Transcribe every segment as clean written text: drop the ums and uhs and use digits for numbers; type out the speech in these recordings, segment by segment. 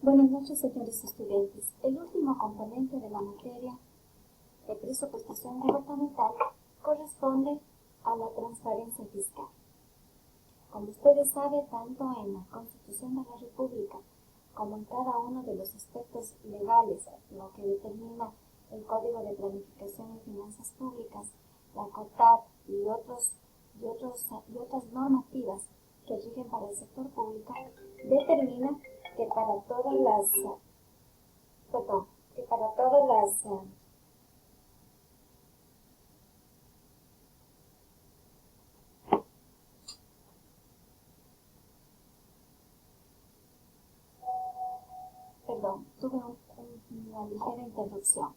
Buenas noches, señores estudiantes. El último componente de la materia de presupuestación gubernamental corresponde a la transparencia fiscal. Como ustedes saben, tanto en la Constitución de la República como en cada uno de los aspectos legales, lo que determina el Código de Planificación y Finanzas Públicas, la COTAD y otras normativas que rigen para el sector público, determina que para todas las tuve una ligera interrupción.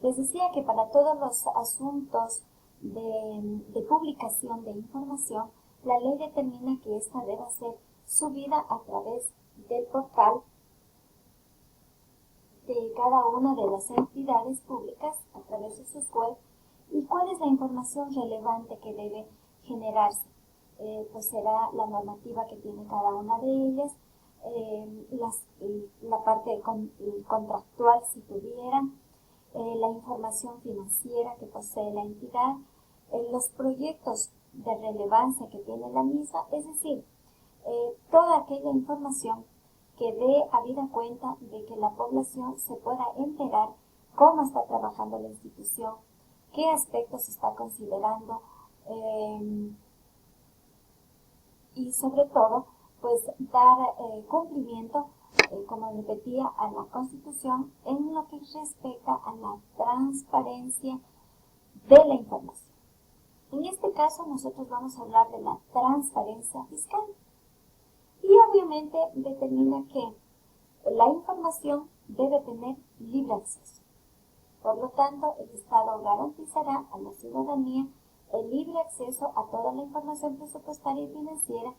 Les decía que para todos los asuntos de publicación de información, la ley determina que esta debe ser subida a través del portal de cada una de las entidades públicas a través de sus web. ¿Y cuál es la información relevante que debe generarse? Pues será la normativa que tiene cada una de ellas, la parte contractual si tuvieran, la información financiera que posee la entidad, los proyectos de relevancia que tiene la misma, es decir, toda aquella información que dé habida cuenta de que la población se pueda enterar cómo está trabajando la institución, qué aspectos está considerando y sobre todo, pues dar cumplimiento, como repetía, a la Constitución en lo que respecta a la transparencia de la información. En este caso, nosotros vamos a hablar de la transparencia fiscal. Y obviamente determina que la información debe tener libre acceso. Por lo tanto, el Estado garantizará a la ciudadanía el libre acceso a toda la información presupuestaria y financiera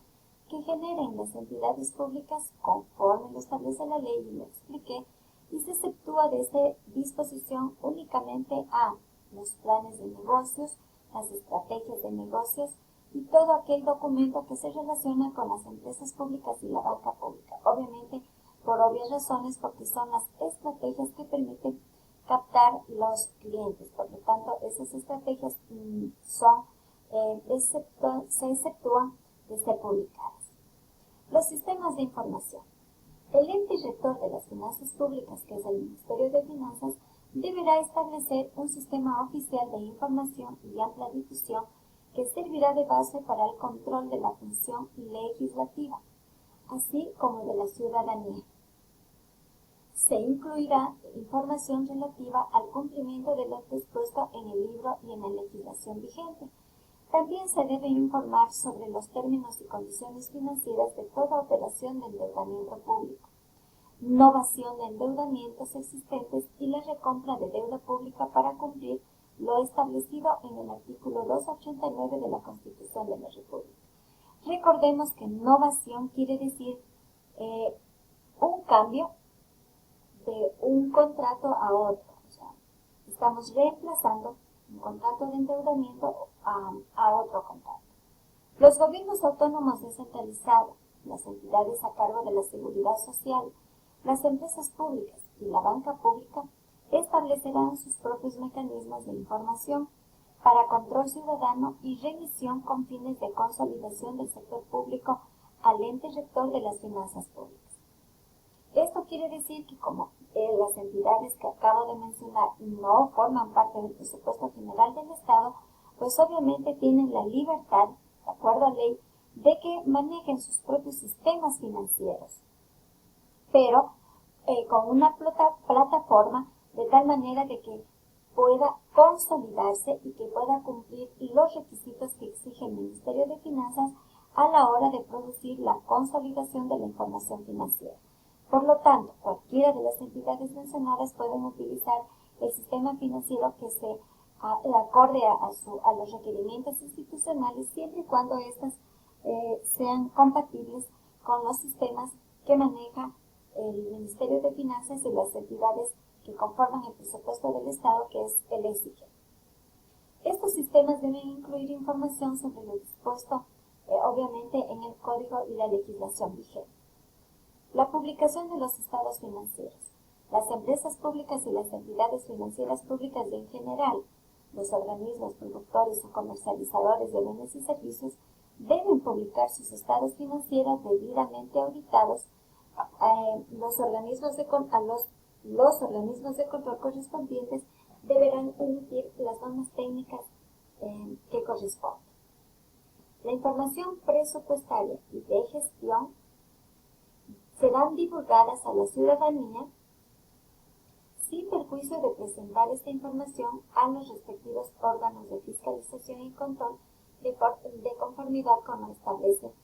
que generen las entidades públicas conforme lo establece la ley, y lo expliqué, y se exceptúa de esta disposición únicamente a los planes de negocios, las estrategias de negocios y todo aquel documento que se relaciona con las empresas públicas y la banca pública. Obviamente, por obvias razones, porque son las estrategias que permiten captar los clientes. Por lo tanto, esas estrategias se exceptúan de ser publicadas. Los sistemas de información. El ente rector de las finanzas públicas, que es el Ministerio de Finanzas, deberá establecer un sistema oficial de información y amplia difusión que servirá de base para el control de la función legislativa, así como de la ciudadanía. Se incluirá información relativa al cumplimiento de lo dispuesto en el libro y en la legislación vigente. También se debe informar sobre los términos y condiciones financieras de toda operación de endeudamiento público, novación de endeudamientos existentes y la recompra de deuda pública para cumplir lo establecido en el artículo 289 de la Constitución de la República. Recordemos que novación quiere decir un cambio de un contrato a otro. O sea, estamos reemplazando un contrato de endeudamiento a otro contrato. Los gobiernos autónomos descentralizados, las entidades a cargo de la seguridad social, las empresas públicas y la banca pública establecerán sus propios mecanismos de información para control ciudadano y remisión con fines de consolidación del sector público al ente rector de las finanzas públicas. Esto quiere decir que como las entidades que acabo de mencionar no forman parte del presupuesto general del Estado, pues obviamente tienen la libertad, de acuerdo a ley, de que manejen sus propios sistemas financieros, pero con una plataforma de tal manera de que pueda consolidarse y que pueda cumplir los requisitos que exige el Ministerio de Finanzas a la hora de producir la consolidación de la información financiera. Por lo tanto, cualquiera de las entidades mencionadas pueden utilizar el sistema financiero que se acorde a los requerimientos institucionales, siempre y cuando éstas sean compatibles con los sistemas que maneja el Ministerio de Finanzas y las entidades que conforman el presupuesto del Estado, que es el ESIG. Estos sistemas deben incluir información sobre lo dispuesto, obviamente, en el Código y la legislación vigente. La publicación de los estados financieros. Las empresas públicas y las entidades financieras públicas en general, los organismos productores o comercializadores de bienes y servicios, deben publicar sus estados financieros debidamente auditados. Los organismos de control correspondientes deberán emitir las normas técnicas que corresponden. La información presupuestaria y de gestión serán divulgadas a la ciudadanía sin perjuicio de presentar esta información a los respectivos órganos de fiscalización y control de conformidad con lo establece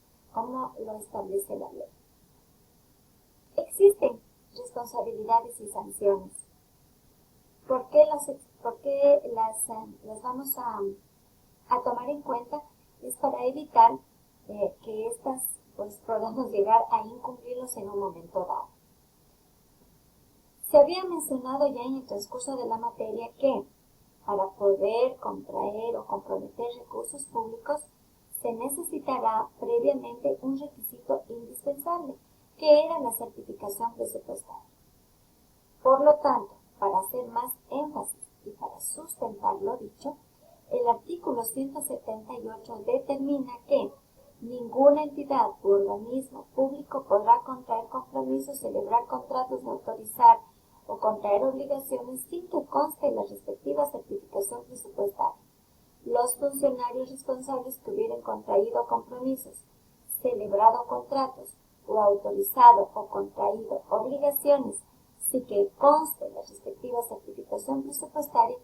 la ley. Existen responsabilidades y sanciones. ¿Por qué las vamos a tomar en cuenta? Es para evitar que estas podamos llegar a incumplirlos en un momento dado. Se había mencionado ya en el transcurso de la materia que para poder contraer o comprometer recursos públicos se necesitará previamente un requisito indispensable, que era la certificación presupuestaria. Por lo tanto, para hacer más énfasis y para sustentar lo dicho, el artículo 178 determina que ninguna entidad u organismo público podrá contraer compromisos, celebrar contratos de autorizar o contraer obligaciones sin que conste la respectiva certificación presupuestaria. Los funcionarios responsables que hubieran contraído compromisos, celebrado contratos o autorizado o contraído obligaciones sin que conste la respectiva certificación presupuestaria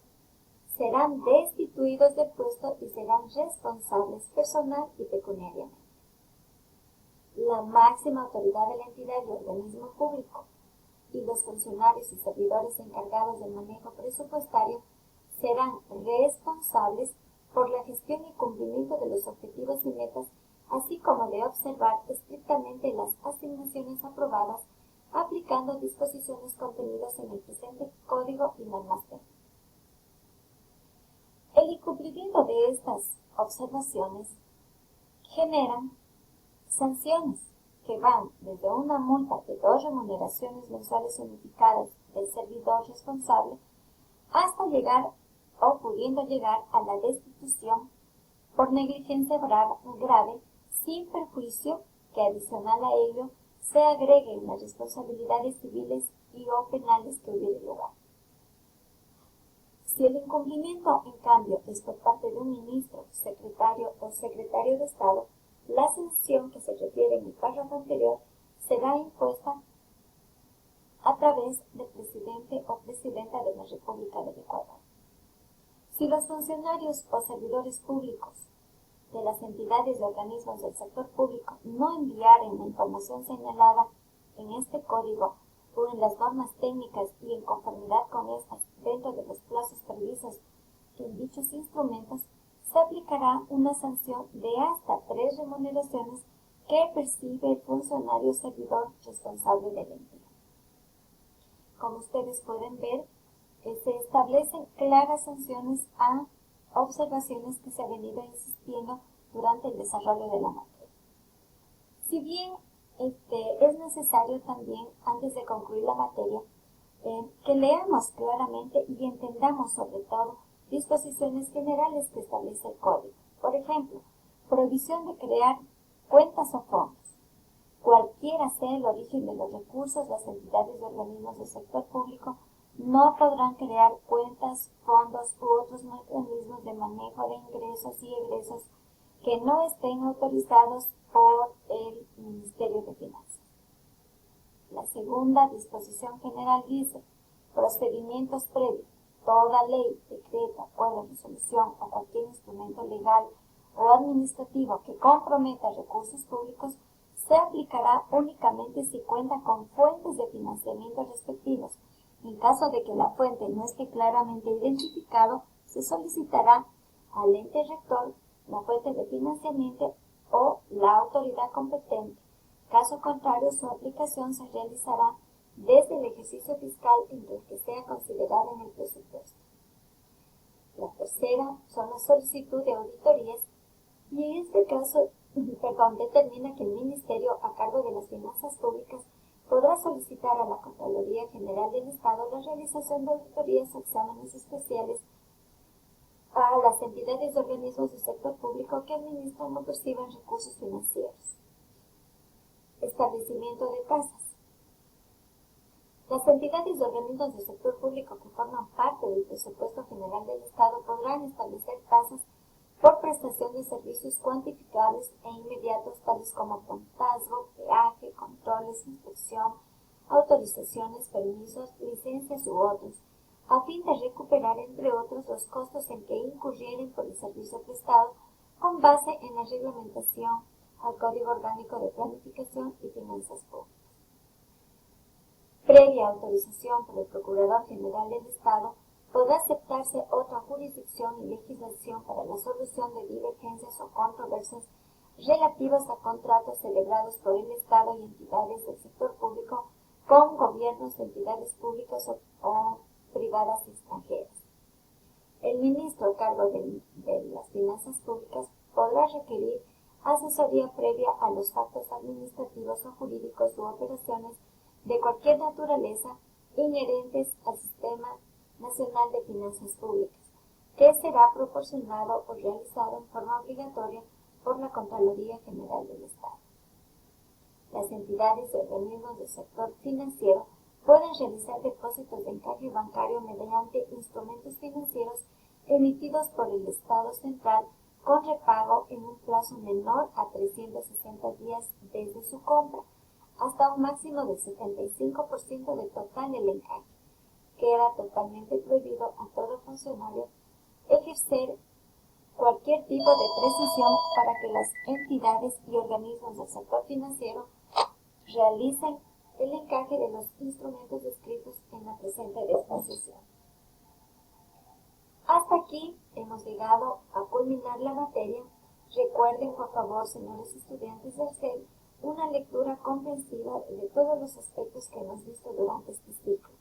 serán destituidos del puesto y serán responsables personal y pecuniariamente. La máxima autoridad de la entidad y organismo público y los funcionarios y servidores encargados del manejo presupuestario serán responsables por la gestión y cumplimiento de los objetivos y metas, así como de observar estrictamente las asignaciones aprobadas, aplicando disposiciones contenidas en el presente código y normas técnicas. El incumplimiento de estas observaciones generan sanciones que van desde una multa de 2 remuneraciones mensuales unificadas del servidor responsable hasta llegar o pudiendo llegar a la destitución por negligencia grave, sin perjuicio que adicional a ello se agreguen las responsabilidades civiles y o penales que hubiere lugar. Si el incumplimiento, en cambio, es por parte de un ministro, secretario o secretario de Estado, la sanción que se refiere en el párrafo anterior será impuesta a través del presidente o presidenta de la República del Ecuador. Si los funcionarios o servidores públicos de las entidades y organismos del sector público no enviaren la información señalada en este código o en las normas técnicas y en conformidad con estas dentro de los plazos previstos en dichos instrumentos, se aplicará una sanción de hasta 3 remuneraciones que percibe el funcionario servidor responsable de la entidad. Como ustedes pueden ver, se establecen claras sanciones a observaciones que se han venido insistiendo durante el desarrollo de la materia. Si bien es necesario también, antes de concluir la materia, que leamos claramente y entendamos sobre todo disposiciones generales que establece el código. Por ejemplo, prohibición de crear cuentas o fondos. Cualquiera sea el origen de los recursos, las entidades y organismos del sector público no podrán crear cuentas, fondos u otros mecanismos de manejo de ingresos y egresos que no estén autorizados por el Ministerio de Finanzas. La segunda disposición general dice: procedimientos previos. Toda ley, decreto, acuerdo, resolución o cualquier instrumento legal o administrativo que comprometa recursos públicos se aplicará únicamente si cuenta con fuentes de financiamiento respectivos. En caso de que la fuente no esté claramente identificado, se solicitará al ente rector la fuente de financiamiento o la autoridad competente. Caso contrario, su aplicación se realizará desde el ejercicio fiscal entre el que sea considerado en el presupuesto. La tercera son las solicitudes de auditorías y en este caso, determina que el Ministerio a cargo de las finanzas públicas podrá solicitar a la Contraloría General del Estado la realización de auditorías o exámenes especiales a las entidades y organismos del sector público que administran o perciban recursos financieros. Establecimiento de tasas. Las entidades y organismos del sector público que forman parte del presupuesto general del Estado podrán establecer tasas por prestación de servicios cuantificables e inmediatos tales como contazgo, peaje, controles, inspección, autorizaciones, permisos, licencias u otros, a fin de recuperar, entre otros, los costos en que incurrieren por el servicio prestado con base en la reglamentación al Código Orgánico de Planificación y Finanzas Públicas. Previa autorización por el Procurador General del Estado, podrá aceptarse otra jurisdicción y legislación para la solución de divergencias o controversias relativas a contratos celebrados por el Estado y entidades del sector público con gobiernos de entidades públicas o privadas extranjeras. El ministro a cargo de las finanzas públicas podrá requerir asesoría previa a los actos administrativos o jurídicos u operaciones de cualquier naturaleza inherentes al Sistema Nacional de Finanzas Públicas, que será proporcionado o realizado en forma obligatoria por la Contraloría General del Estado. Las entidades y organismos del sector financiero pueden realizar depósitos de encaje bancario mediante instrumentos financieros emitidos por el Estado central con repago en un plazo menor a 360 días desde su compra, hasta un máximo del 75% del total del encaje. Queda totalmente prohibido a todo funcionario ejercer cualquier tipo de precisión para que las entidades y organismos del sector financiero realicen el encaje de los instrumentos descritos en la presente disposición. Hasta aquí hemos llegado a culminar la materia. Recuerden, por favor, señores estudiantes, de hacer una lectura comprensiva de todos los aspectos que hemos visto durante este ciclo.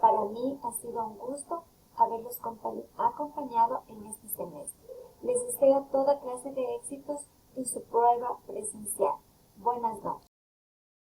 Para mí ha sido un gusto haberlos acompañado en este semestre. Les deseo toda clase de éxitos en su prueba presencial. Buenas noches.